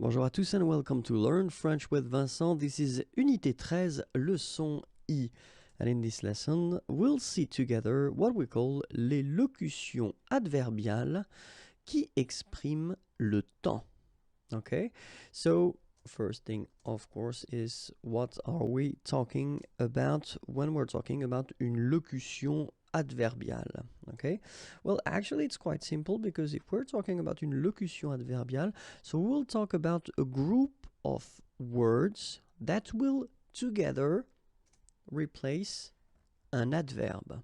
Bonjour à tous and welcome to Learn French with Vincent. This is Unité 13, leçon I. And in this lesson, we'll see together what we call les locutions adverbiales qui expriment le temps. Okay? So, first thing, of course, is what are we talking about when we're talking about une locution adverbiale? Okay? Well, actually, it's quite simple because if we're talking about une locution adverbiale, so we'll talk about a group of words that will together replace an adverb.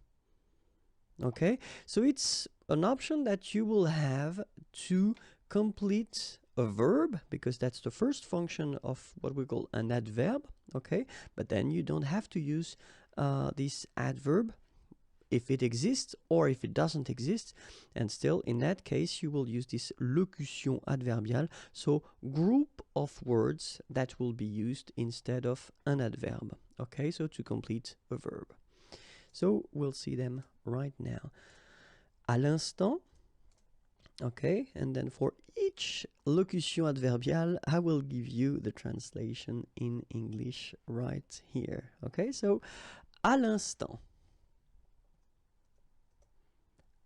Okay? So it's an option that you will have to complete a verb, because that's the first function of what we call an adverb, okay? But then you don't have to use this adverb if it exists or if it doesn't exist, and still in that case you will use this locution adverbiale, so group of words that will be used instead of an adverb, okay? So to complete a verb. So we'll see them right now. À l'instant. Okay, and then for each locution adverbiale, I will give you the translation in English right here. Okay, so à l'instant,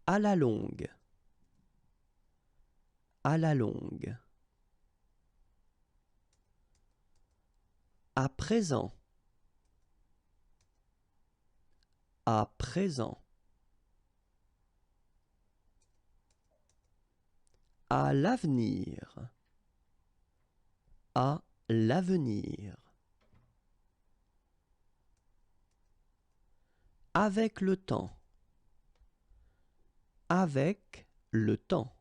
à la longue, à la longue, à présent, à présent, à l'avenir, à l'avenir, avec le temps, avec le temps,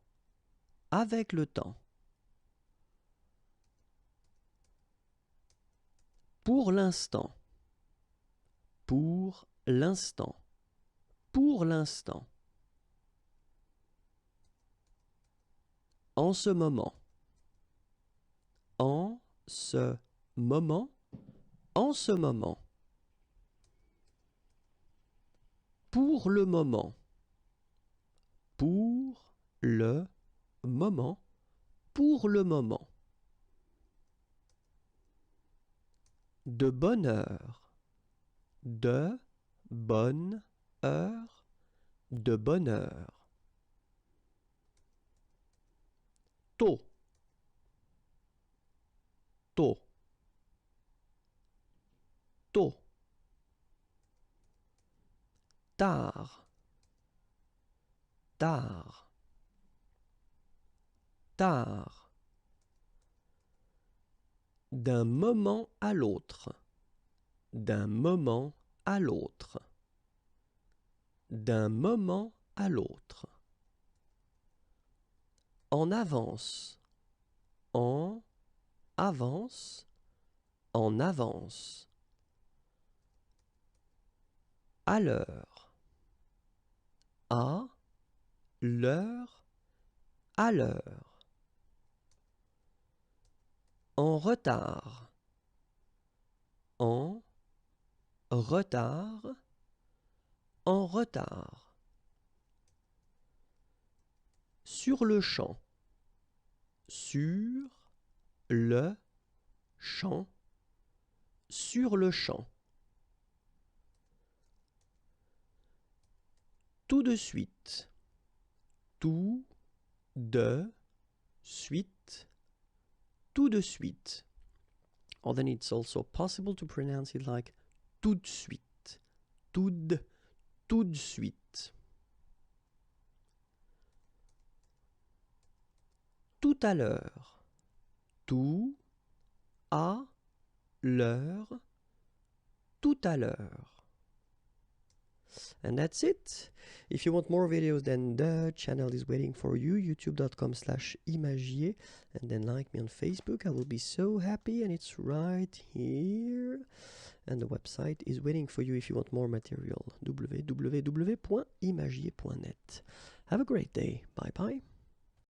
avec le temps, pour l'instant, pour l'instant, pour l'instant, en ce moment, en ce moment, en ce moment, pour le moment, pour le moment, pour le moment, de bonne heure, de bonne heure, de bonne heure, tôt, tôt, tôt, tard, tard, tard, d'un moment à l'autre, d'un moment à l'autre, d'un moment à l'autre, en avance, en avance, en avance, à l'heure, à l'heure, à l'heure, en retard, en retard, en retard, sur le champ, sur le champ, sur le champ, tout de suite, tout de suite, tout de suite. Or then it's also possible to pronounce it like tout de suite, tout de suite. Tout à l'heure, tout à l'heure, tout à l'heure. And that's it. If you want more videos, then the channel is waiting for you, youtube.com/imagier, and then like me on Facebook. I will be so happy, and it's right here. And the website is waiting for you if you want more material, www.imagier.net. Have a great day. Bye bye.